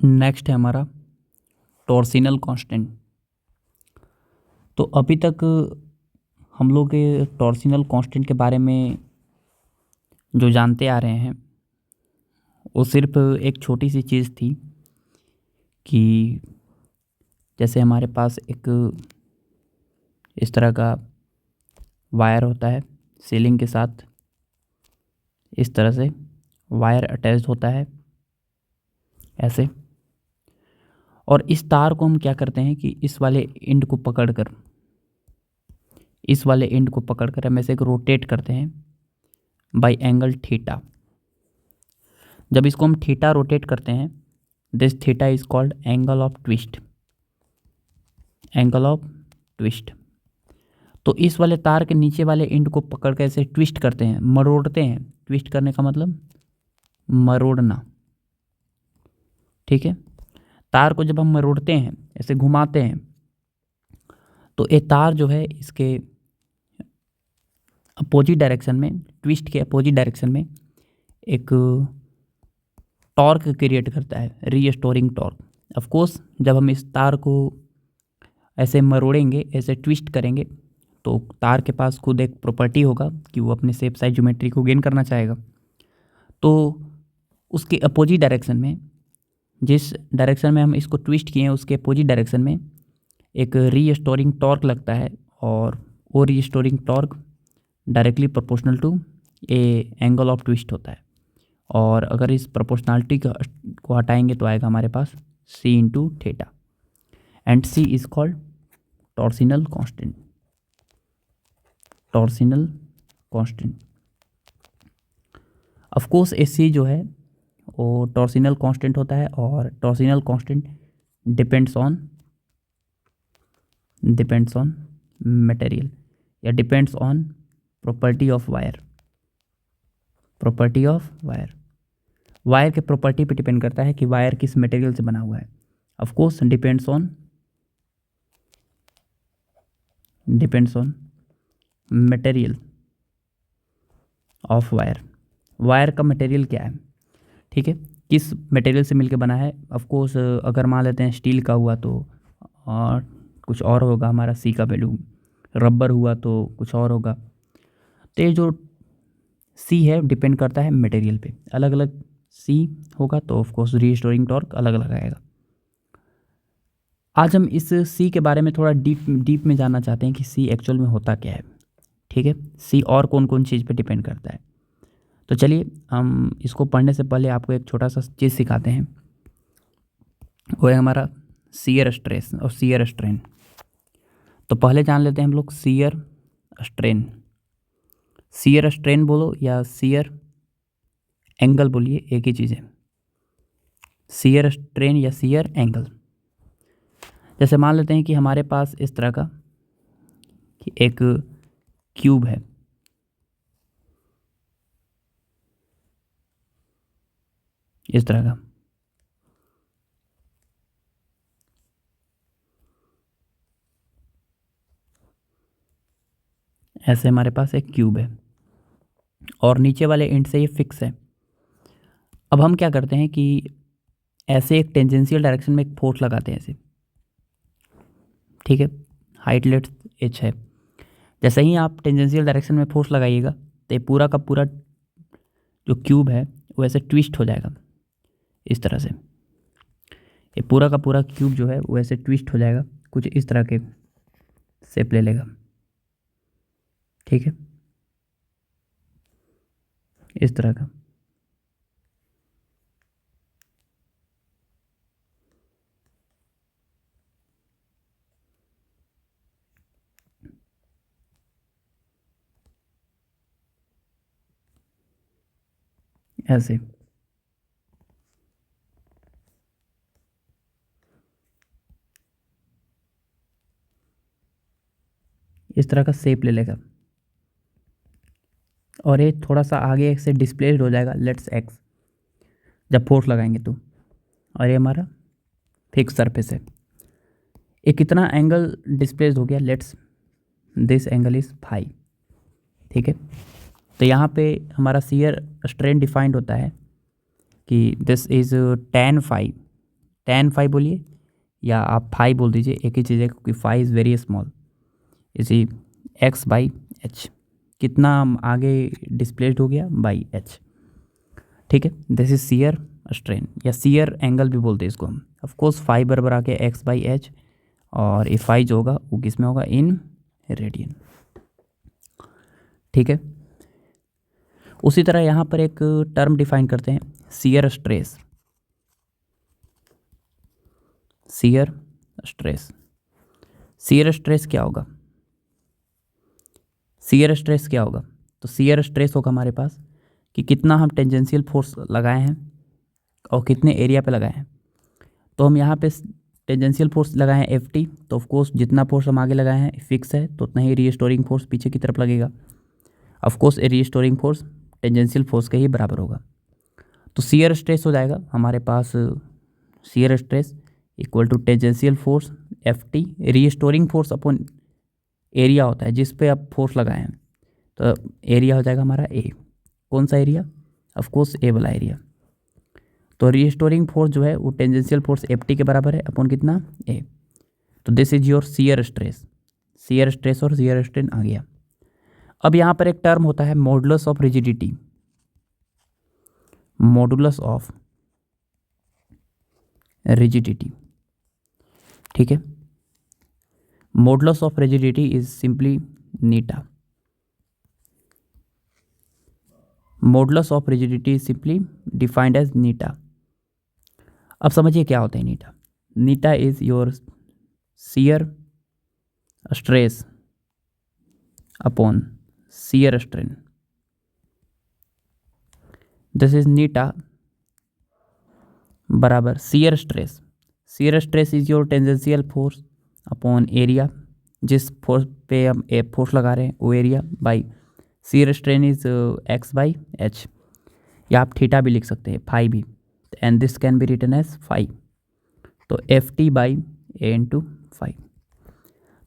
Next है हमारा torsional constant. तो अभी तक हम लोग के टॉर्सिनल कांस्टेंट के बारे में जो जानते आ रहे हैं वो सिर्फ एक छोटी सी चीज़ थी कि जैसे हमारे पास एक इस तरह का वायर होता है सीलिंग के साथ, इस तरह से वायर अटैच्ड होता है ऐसे, और इस तार को हम क्या करते हैं कि इस वाले एंड को पकड़कर हम ऐसे रोटेट करते हैं बाय एंगल थीटा। जब इसको हम थीटा रोटेट करते हैं, this theta is called angle of twist. तो इस वाले तार के नीचे वाले एंड को पकड़ के ऐसे ट्विस्ट करते हैं, मरोड़ते हैं। ट्विस्ट करने का मतलब मरोड़ना, ठीक है। तार को जब हम मरोड़ते हैं, ऐसे घुमाते हैं, तो ये तार जो है इसके अपोजिट डायरेक्शन में, ट्विस्ट के अपोजिट डायरेक्शन में एक टॉर्क क्रिएट करता है, रीस्टोरिंग टॉर्क। ऑफ कोर्स जब हम इस तार को ऐसे मरोड़ेंगे, ऐसे ट्विस्ट करेंगे, तो तार के पास खुद एक प्रॉपर्टी होगा कि वो अपने शेप साइज ज्योमेट्री को गेन करना चाहेगा। तो उसके अपोजिट डायरेक्शन में, जिस डायरेक्शन में हम इसको ट्विस्ट किए हैं उसके अपोजिट डायरेक्शन में एक रीस्टोरिंग टॉर्क लगता है, और वो restoring torque directly proportional to a angle of twist होता है। और अगर इस प्रोपोर्शनलिटी को हटाएंगे तो आएगा हमारे पास c into theta, and c is called torsional constant. Of course A c जो है वो टॉर्सिनल कांस्टेंट होता है, और torsional constant depends on material या depends on property of wire. Wire के प्रॉपर्टी पे डिपेंड करता है कि वायर किस मटेरियल से बना हुआ है। Of course depends on material of wire. Wire का मटेरियल क्या है, ठीक है, किस मटेरियल से मिलके बना है। ऑफ कोर्स अगर मान लेते हैं स्टील का हुआ तो कुछ और होगा हमारा सी का वैल्यू, रबर हुआ तो कुछ और होगा। तो ये जो सी है डिपेंड करता है मटेरियल पे, अलग अलग सी होगा तो ऑफ कोर्स रीस्टोरिंग टॉर्क अलग अलग आएगा। आज हम इस सी के बारे में थोड़ा डीप में जानना चाहते हैं कि सी एक्चुअल में होता क्या है, ठीक है, सी और कौन कौन चीज़ पे डिपेंड करता है। तो चलिए हम इसको पढ़ने से पहले आपको एक छोटा सा चीज़ सिखाते हैं, वो है हमारा शियर स्ट्रेस और शियर स्ट्रेन। तो पहले जान लेते हैं हम लोग शियर स्ट्रेन बोलो या शियर एंगल बोलिए, एक ही चीज़ है, शियर स्ट्रेन या शियर एंगल। जैसे मान लेते हैं कि हमारे पास इस तरह का कि एक क्यूब है, इस तरह का, ऐसे हमारे पास एक क्यूब है और नीचे वाले एंड से ये फिक्स है। अब हम क्या करते हैं कि ऐसे एक टेंजेंशियल डायरेक्शन में एक फोर्स लगाते हैं ऐसे, ठीक है, हाइट लेट्स h है। जैसे ही आप टेंजेंशियल डायरेक्शन में फोर्स लगाइएगा तो ये पूरा का पूरा जो क्यूब है वो ऐसे ट्विस्ट हो जाएगा, इस तरह से। ये पूरा का पूरा क्यूब जो है वो ऐसे ट्विस्ट हो जाएगा, कुछ इस तरह के शेप ले लेगा, ठीक है, इस तरह का। ऐसे इस तरह का शेप ले लेगा और ये थोड़ा सा आगे से डिस्प्लेस्ड हो जाएगा, लेट्स एक्स, जब फोर्स लगाएंगे तो। और ये हमारा फिक्स सरफेस है। ये कितना एंगल डिस्प्लेस्ड हो गया, let's this angle is phi, ठीक है। तो यहाँ पे हमारा शियर स्ट्रेन डिफाइंड होता है कि this is tan phi, tan phi बोलिए या आप फाई बोल दीजिए, एक ही चीज़ है, क्योंकि फाई इज़ वेरी स्मॉल। इसी x/h कितना आगे डिस्प्लेस्ड हो गया बाई h। ठीक है, दिस इज शियर स्ट्रेन या शियर एंगल भी बोलते हैं इसको हम। ऑफ कोर्स फाई बराबर आ गया x/h, और ये फाई जो होगा वो किस में होगा, इन रेडियन। ठीक है, उसी तरह यहाँ पर एक टर्म डिफाइन करते हैं, shear stress. Shear stress, shear stress क्या होगा, शियर स्ट्रेस क्या होगा, तो शियर स्ट्रेस होगा हमारे पास कि कितना हम टेंजेंशियल फोर्स लगाए हैं और कितने एरिया पे लगाए हैं। तो हम यहाँ पे टेंजेंशियल फोर्स लगाए हैं Ft, तो ऑफ कोर्स जितना फोर्स हम आगे लगाए हैं फिक्स है, तो उतना ही रीस्टोरिंग फोर्स पीछे की तरफ लगेगा। Of course A restoring force tangential force के ही बराबर होगा। तो शियर स्ट्रेस हो जाएगा हमारे पास, shear stress equal to tangential force Ft, restoring force upon area होता है जिस पे आप फोर्स लगाए हैं, तो एरिया हो जाएगा हमारा ए। कौन सा एरिया, ऑफ कोर्स ए वाला एरिया। तो रीस्टोरिंग फोर्स जो है वो टेंजेंशियल फोर्स Ft के बराबर है अपॉन कितना, ए। तो this is your shear stress, shear stress और शियर स्ट्रेन आ गया। अब यहाँ पर एक टर्म होता है modulus of rigidity, modulus of rigidity. ठीक है, modulus of rigidity is simply eta, modulus of rigidity is simply defined as eta. अब समझिए क्या होता है eta. Eta is your shear stress upon shear strain. This is eta बराबर shear stress, shear stress is your tangential force upon area, जिस force पे हम force लगा रहे हैं वो area, by shear strain is x/h, या आप थीटा भी लिख सकते हैं, फाई भी, and this can be written as phi. तो Ft/a इंटू फाई।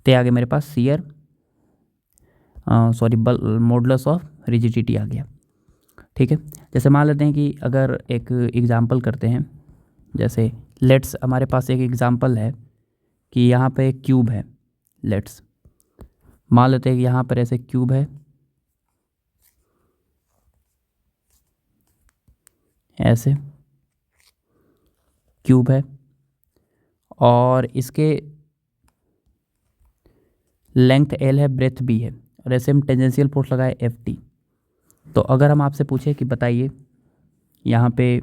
तो आगे मेरे पास शियर मॉडुलस ऑफ रिजिडिटी आ गया। ठीक है, जैसे मान लेते हैं कि अगर एक एग्जांपल करते हैं, जैसे लेट्स हमारे पास एक एग्जांपल है कि यहाँ पे एक क्यूब है। लेट्स मान लेते हैं कि यहाँ पर ऐसे क्यूब है, ऐसे क्यूब है, और इसके लेंथ L है, ब्रेथ B है, और ऐसे हम टेंजेंशियल फोर्स लगाए Ft। तो अगर हम आपसे पूछे कि बताइए यहाँ पे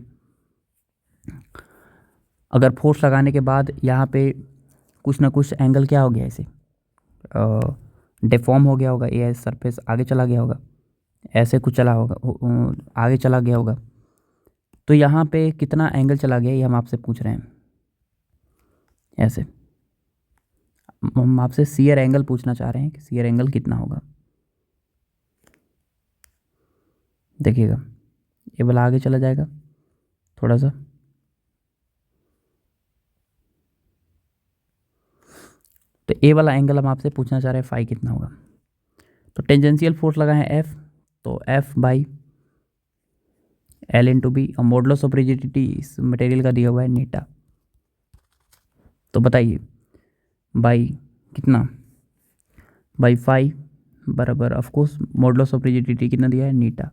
अगर फोर्स लगाने के बाद यहाँ पे कुछ ना कुछ एंगल क्या हो गया, ऐसे डिफॉर्म हो गया होगा, ये सरफेस आगे चला गया होगा, ऐसे कुछ चला होगा, आगे चला गया होगा, तो यहाँ पे कितना एंगल चला गया ये हम आपसे पूछ रहे हैं। ऐसे हम आपसे शियर एंगल पूछना चाह रहे हैं कि शियर एंगल कितना होगा। देखिएगा ये वाला आगे चला जाएगा थोड़ा सा, तो ए वाला एंगल हम आपसे पूछना चाह रहे हैं फाई कितना होगा। तो टेंजेंशियल फोर्स लगा है F, तो F/L इंटू बी, और मॉडुलस ऑफ रिजिडिटी इस मटेरियल का दिया हुआ है नीटा। तो बताइए बाई कितना, बाई फाई बराबर of course modulus of rigidity कितना दिया है, नीटा।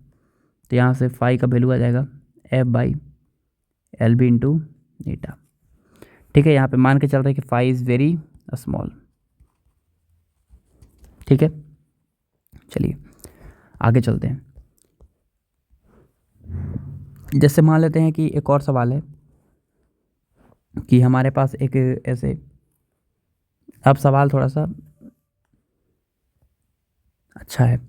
तो यहाँ से फाई का वैल्यू आ जाएगा F/LB इंटू नीटा। ठीक है, यहाँ पे मान के चल रहे हैं कि फाई इज़ वेरी स्मॉल। ठीक है, चलिए आगे चलते हैं। जैसे मान लेते हैं कि एक और सवाल है कि हमारे पास एक ऐसे, अब सवाल थोड़ा सा अच्छा है,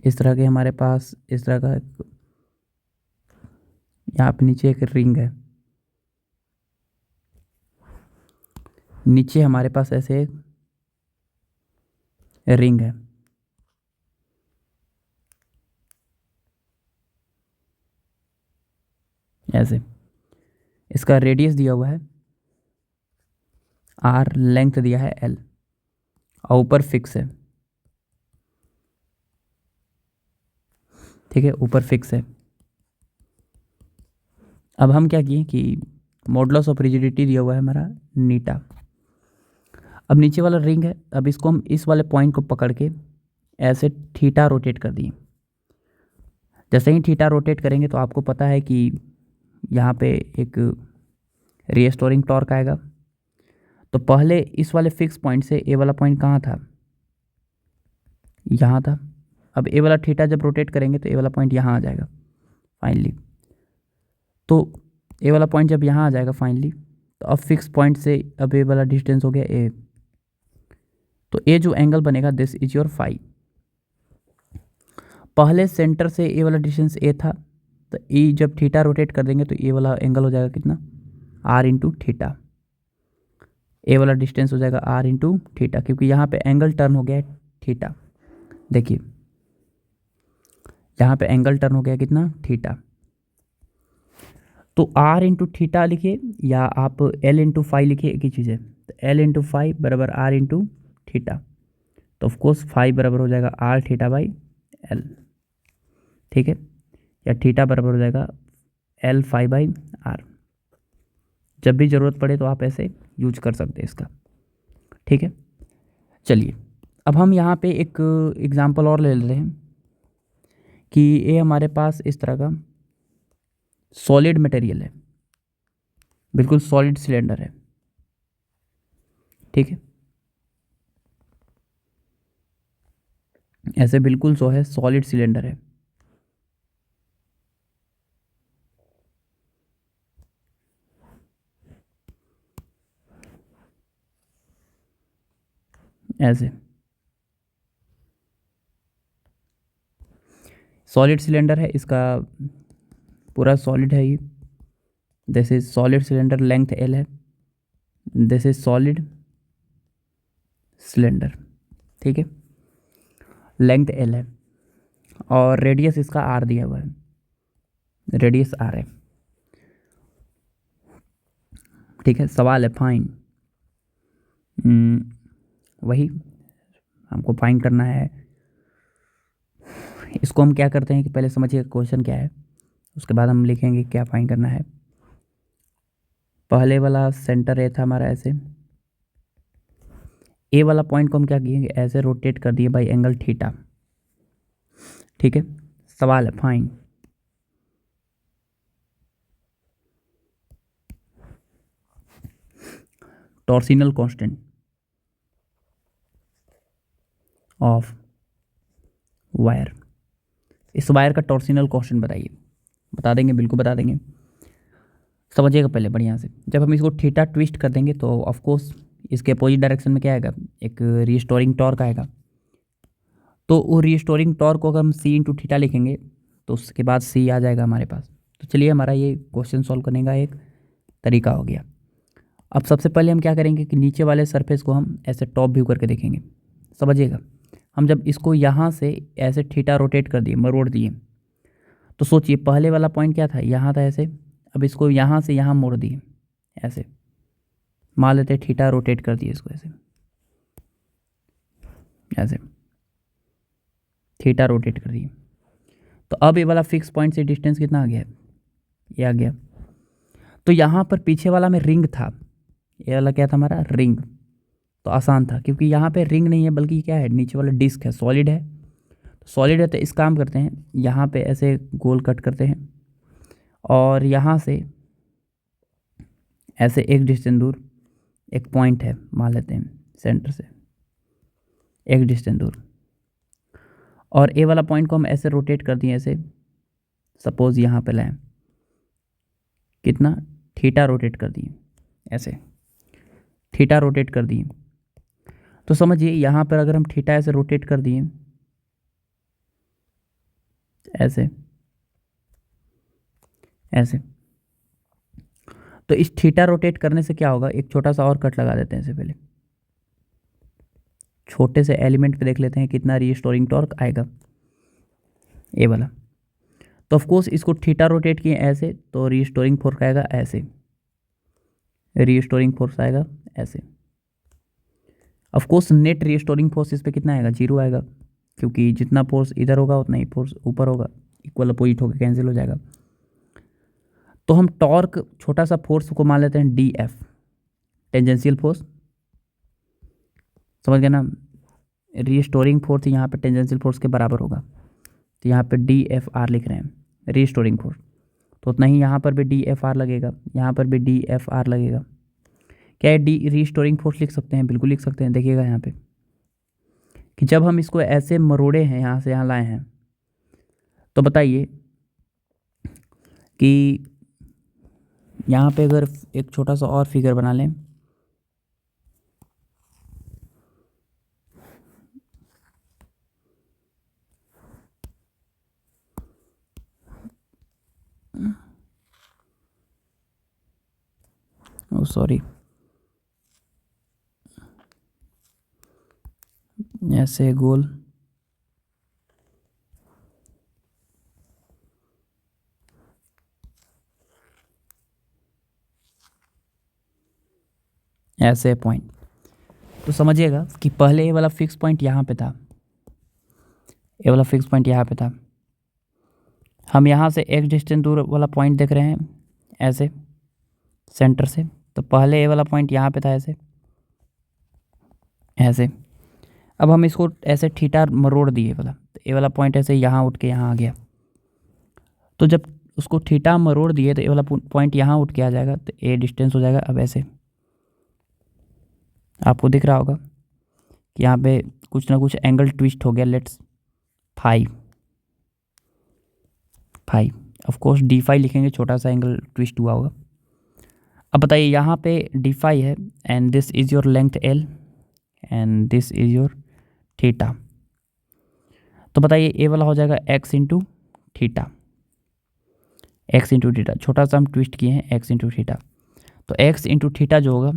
इस तरह के हमारे पास इस तरह का यहाँ पे नीचे एक रिंग है, नीचे हमारे पास ऐसे एक रिंग है, ऐसे इसका रेडियस दिया हुआ है R, लेंथ दिया है L, और ऊपर फिक्स है। ठीक है, ऊपर फिक्स है, अब हम क्या किए कि मॉडुलस ऑफ रिजिडिटी दिया हुआ है हमारा नीटा। अब नीचे वाला रिंग है, अब इसको हम इस वाले पॉइंट को पकड़ के ऐसे थीटा रोटेट कर दिए। जैसे ही थीटा रोटेट करेंगे तो आपको पता है कि यहाँ पे एक रीस्टोरिंग टॉर्क आएगा। तो पहले इस वाले फिक्स पॉइंट से ए वाला पॉइंट कहाँ था, यहाँ था। अब ए वाला थीटा जब रोटेट करेंगे तो ए वाला पॉइंट यहाँ आ जाएगा फाइनली। तो ए वाला पॉइंट जब यहाँ आ जाएगा फाइनली, तो अब फिक्स पॉइंट से अब ए वाला डिस्टेंस हो गया ए। तो ए जो एंगल बनेगा दिस इज योर फाई। पहले सेंटर से ए वाला डिस्टेंस ए था, तो ई जब थीटा रोटेट कर देंगे तो ए वाला एंगल हो जाएगा कितना, आर इंटू थीटा। ए वाला डिस्टेंस हो जाएगा आर इंटू थीटा, क्योंकि यहाँ पे एंगल टर्न हो गया है थीटा। देखिए यहाँ पे एंगल टर्न हो गया कितना, थीटा। तो आर इंटू थीटा लिखिए या आप एल इंटू फाई लिखिए, एक ही चीज़ है। तो एल इंटू फाई बराबर आर इंटू थीटा। तो ऑफकोर्स फाई बराबर हो जाएगा आर थीटा बाई एल, ठीक है। या थीटा बराबर हो जाएगा एल फाई बाई आर। जब भी ज़रूरत पड़े तो आप ऐसे यूज कर सकते हैं इसका, ठीक है। चलिए अब हम यहाँ पे एक एग्जांपल और ले लेते हैं कि ये हमारे पास इस तरह का सॉलिड मटेरियल है, बिल्कुल सॉलिड सिलेंडर है, ठीक है। ऐसे बिल्कुल सो है, सॉलिड सिलेंडर है। ऐसे सॉलिड सिलेंडर है, इसका पूरा सॉलिड है ये। This is solid cylinder, length L है। दिस इज सॉलिड सिलेंडर, ठीक है, लेंथ एल है और रेडियस इसका आर दिया हुआ है, रेडियस आर है, ठीक है। सवाल है फाइन, वही हमको फाइन करना है। इसको हम क्या करते हैं कि पहले समझिए क्वेश्चन क्या है, उसके बाद हम लिखेंगे क्या फाइन करना है। पहले वाला सेंटर ए था हमारा, ऐसे ए वाला पॉइंट को हम क्या किएंगे, ऐसे रोटेट कर दिए बाई एंगल थीटा, ठीक है। सवाल है fine torsional constant of wire. इस वायर का टॉर्सिनल कांस्टेंट बताइए। बता देंगे, बिल्कुल बता देंगे। समझिएगा पहले बढ़िया से, जब हम इसको थीटा ट्विस्ट कर देंगे तो ऑफ कोर्स इसके अपोजिट डायरेक्शन में क्या आएगा, एक रीस्टोरिंग टॉर्क आएगा। तो वो रीस्टोरिंग टॉर्क को अगर हम सी इंटू थीटा लिखेंगे तो उसके बाद सी आ जाएगा हमारे पास। तो चलिए हमारा ये क्वेश्चन सॉल्व करने का एक तरीका हो गया। अब सबसे पहले हम क्या करेंगे कि नीचे वाले सरफेस को हम ऐसे टॉप व्यू करके देखेंगे। समझिएगा, हम जब इसको यहाँ से ऐसे थीटा रोटेट कर दिए, मरोड़ दिए, तो सोचिए पहले वाला पॉइंट क्या था, यहाँ था ऐसे। अब इसको यहाँ से यहाँ मोड़ दिए ऐसे, मान लेते थीटा रोटेट कर दिए इसको ऐसे, ऐसे थीटा रोटेट कर दिए। तो अब ये वाला फिक्स पॉइंट से डिस्टेंस कितना आ गया, ये आ गया। तो यहाँ पर पीछे वाला में रिंग था, ये वाला क्या था हमारा, रिंग। तो आसान था क्योंकि यहाँ पे रिंग नहीं है बल्कि क्या है, नीचे वाला डिस्क है, सॉलिड है। तो सॉलिड है तो इस काम करते हैं, यहाँ पे ऐसे गोल कट करते हैं और यहाँ से ऐसे एक डिस्टेंस दूर एक पॉइंट है, मान लेते हैं सेंटर से एक डिस्टेंस दूर, और ए वाला पॉइंट को हम ऐसे रोटेट कर दिए ऐसे। सपोज यहाँ पे लाएं, कितना, थीटा रोटेट कर दिए ऐसे, थीटा रोटेट कर दिए। तो समझिए यहाँ पर अगर हम थीटा ऐसे रोटेट कर दिए ऐसे, ऐसे, तो इस थीटा रोटेट करने से क्या होगा, एक छोटा सा और कट लगा देते हैं इससे पहले, छोटे से एलिमेंट पे देख लेते हैं कितना रीस्टोरिंग टॉर्क आएगा, ए वाला। तो ऑफ कोर्स इसको थीटा रोटेट किए ऐसे, तो रीस्टोरिंग फोर्स आएगा ऐसे, रीस्टोरिंग फोर्स आएगा ऐसे। Of course net restoring force इस पे कितना आएगा, जीरो आएगा, क्योंकि जितना फोर्स इधर होगा उतना ही फोर्स ऊपर होगा, इक्वल अपोजिट होकर कैंसिल हो जाएगा। तो हम टॉर्क छोटा सा फोर्स को मान लेते हैं डी एफ, टेंजेंशियल फोर्स, समझ गए ना। रीस्टोरिंग फोर्स यहाँ पे टेंजेंशियल फोर्स के बराबर होगा, तो यहाँ पे डी एफ आर लिख रहे हैं रीस्टोरिंग फोर्स। तो उतना ही यहाँ पर भी डी एफ आर लगेगा, यहाँ पर भी डी एफ आर लगेगा। क्या है डी रीस्टोरिंग फोर्स लिख सकते हैं? बिल्कुल लिख सकते हैं। देखिएगा यहाँ पे कि जब हम इसको ऐसे मरोड़े हैं, यहाँ से यहाँ लाए हैं, तो बताइए कि यहाँ पे अगर एक छोटा सा और फिगर बना लें, सॉरी, ऐसे गोल, ऐसे पॉइंट, तो समझिएगा कि पहले ये वाला फिक्स पॉइंट यहाँ पे था, ये वाला फिक्स पॉइंट यहाँ पे था। हम यहाँ से एक डिस्टेंस दूर वाला पॉइंट देख रहे हैं ऐसे सेंटर से, तो पहले ये वाला पॉइंट यहाँ पे था ऐसे ऐसे। अब हम इसको ऐसे थीटा मरोड़ दिए वाला, तो ये वाला पॉइंट ऐसे यहाँ उठ के यहाँ आ गया। तो जब उसको थीटा मरोड़ दिए तो ये वाला पॉइंट यहाँ उठ के आ जाएगा, तो ये डिस्टेंस हो जाएगा। अब ऐसे आपको दिख रहा होगा कि यहाँ पे कुछ ना कुछ एंगल ट्विस्ट हो गया, let's five of course d phi लिखेंगे, छोटा सा एंगल ट्विस्ट हुआ होगा। अब बताइए यहाँ पे डी फाई है and this is your length L and this is your theta. तो बताइए ए वाला हो जाएगा x into theta, x into theta, छोटा सा हम ट्विस्ट किए हैं एक्स इंटू थीटा। तो एक्स इंटू थीटा जो होगा,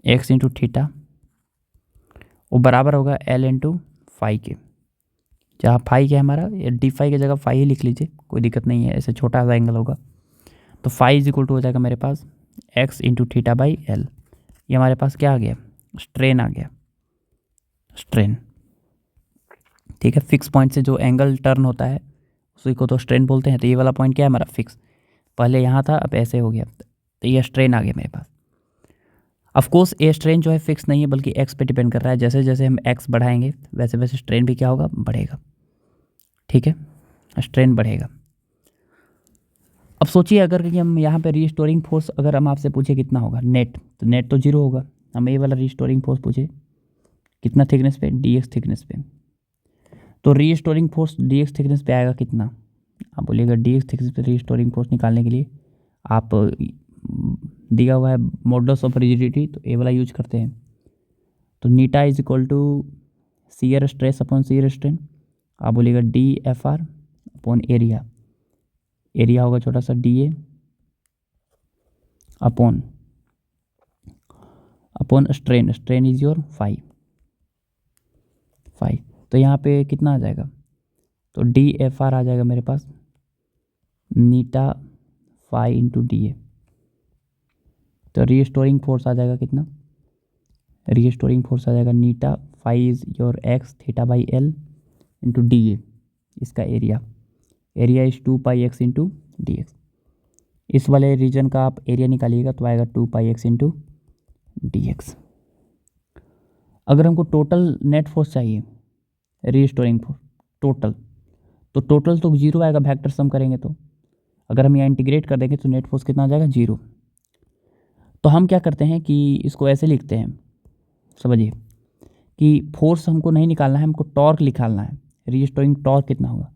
एक्स इंटू थीटा वो बराबर होगा एल इंटू फाई के। जहाँ फाई क्या है हमारा, डी फाई की जगह फाई ही लिख लीजिए, कोई दिक्कत नहीं है, ऐसे छोटा सा एंगल होगा। तो फाई इज इक्वल टू हो जाएगा मेरे पास X into theta by L. ये हमारे पास क्या आ गया, स्ट्रेन आ गया, स्ट्रेन। ठीक है, फिक्स पॉइंट से जो एंगल टर्न होता है उसी को तो स्ट्रेन बोलते हैं। तो ये वाला पॉइंट क्या है हमारा, फिक्स, पहले यहाँ था अब ऐसे हो गया, तो ये स्ट्रेन आ गया मेरे पास। ऑफ कोर्स ये स्ट्रेन जो है फिक्स नहीं है, बल्कि एक्स पे डिपेंड कर रहा है। जैसे जैसे हम एक्स बढ़ाएंगे वैसे वैसे स्ट्रेन भी क्या होगा, बढ़ेगा। ठीक है, स्ट्रेन बढ़ेगा। अब सोचिए अगर कि हम यहाँ पे रीस्टोरिंग फोर्स अगर हम आपसे पूछे कितना होगा नेट, तो नेट तो जीरो होगा। हम ये वाला रीस्टोरिंग फोर्स पूछे कितना थिकनेस पे, डी एक्स थिकनेस पे, तो restoring force D x thickness पे आएगा कितना। आप बोलिएगा डी एक्स थिकनेस पे रीस्टोरिंग फोर्स निकालने के लिए आप दिया हुआ है मॉडुलस ऑफ रिजिडिटी, तो ए वाला यूज करते हैं। तो eta is equal to shear stress upon shear strain. आप बोलिएगा D F R upon area, area होगा छोटा सा D A upon strain, strain is your phi. तो यहाँ पे कितना आ जाएगा, तो डी एफ आर आ जाएगा मेरे पास नीटा फाइव इंटू डी ए। तो रीस्टोरिंग फोर्स आ जाएगा कितना, रीस्टोरिंग फोर्स आ जाएगा eta phi is your X theta by L into D A, इसका area, area is 2πx into D X. इस वाले रीजन का आप एरिया निकालिएगा तो आएगा 2πx इंटू डी एक्स। अगर हमको टोटल नेट फोर्स चाहिए, रीस्टोरिंग फोर्स टोटल, तो टोटल तो जीरो आएगा, वेक्टर सम करेंगे तो। अगर हम यहाँ इंटीग्रेट कर देंगे तो नेट फोर्स कितना आ जाएगा, जीरो। तो हम क्या करते हैं कि इसको ऐसे लिखते हैं, समझिए कि फोर्स हमको नहीं निकालना है, हमको टॉर्क निकालना है। रीस्टोरिंग टॉर्क कितना होगा,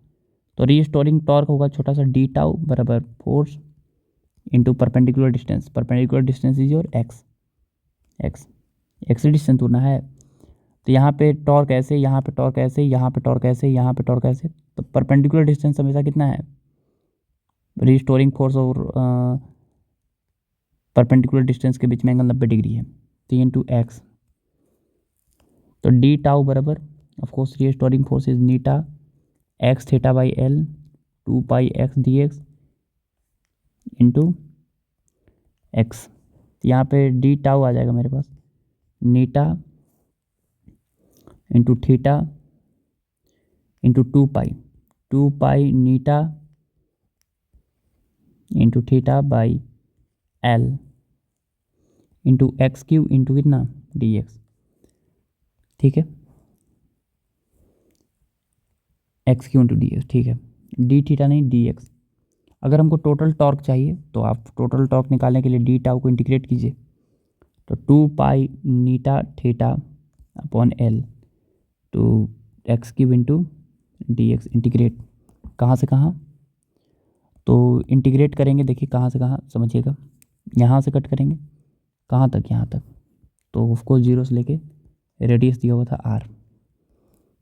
तो रीस्टोरिंग टॉर्क होगा छोटा सा डी टाउ बराबर force into perpendicular distance. Perpendicular distance is your X, X distance दूरना है। तो यहाँ पे टॉर्क ऐसे, यहाँ पे टॉर्क ऐसे, यहाँ पे टॉर्क ऐसे, यहाँ पे टॉर्क ऐसे। तो परपेंडिकुलर डिस्टेंस हमेशा कितना है, रीस्टोरिंग फोर्स और परपेंडिकुलर डिस्टेंस के बीच में एंगल 90 डिग्री है, तो इंटू एक्स। तो डी टाउ बराबर of course restoring force is eta X theta by L 2πx D X into X. यहाँ पे डी टाउ आ जाएगा मेरे पास eta into theta into 2π eta into theta by L into X cube into कितना D X. ठीक है, X cube into D X. ठीक है, डी थीटा नहीं डी एक्स। अगर हमको टोटल टॉर्क चाहिए तो आप टोटल टॉर्क निकालने के लिए डी टाउ को इंटीग्रेट कीजिए, तो 2 pi eta theta upon L two X cube into D X. Integrate कहाँ से कहाँ, तो इंटीग्रेट करेंगे, देखिए कहाँ से कहाँ समझिएगा, यहाँ से कट करेंगे कहाँ तक, यहाँ तक, तो उसको जीरो से लेके रेडियस दिया हुआ था आर,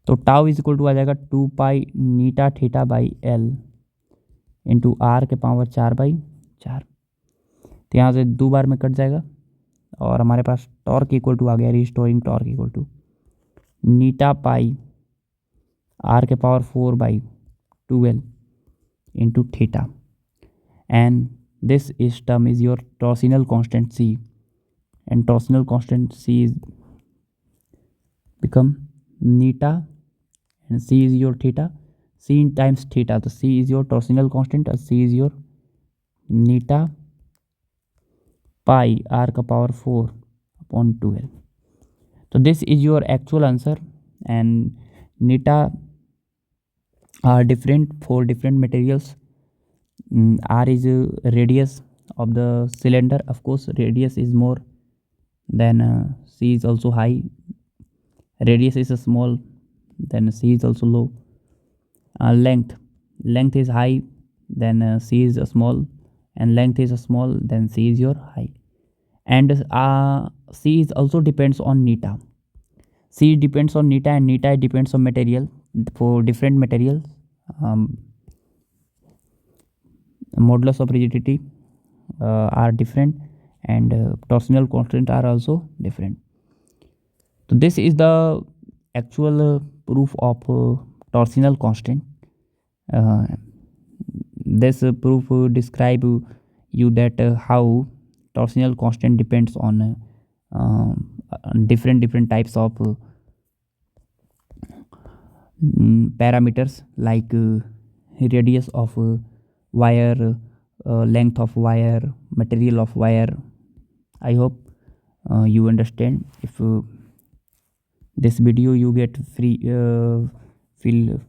तो टाउ इज इक्वल टू आ जाएगा 2 pi eta theta by L into R के पावर 4/4। तो यहाँ से 2 बार में कट जाएगा और हमारे पास टॉर्क इक्वल टू आ गया, restoring torque equal to eta pi R के power 4/12 into theta, and this is term is your torsional constant C, and torsional constant C is become neta and C is your theta, C in times theta, so C is your torsional constant and C is your neta pi r का power 4/12. So this is your actual answer, and neta are different for different materials. R is radius of the cylinder, of course radius is more, then C is also high, radius is small, then C is also low. Length is high, then C is small, and length is small, then C is your high. And C is also depends on neta. C depends on neta and neta depends on material. For different materials, modulus of rigidity are different, and torsional constant are also different. So this is the actual proof of torsional constant. This proof describe you that how torsional constant depends on different types of parameters like radius of wire, length of wire, material of wire. I hope you understand. If this video you get free feel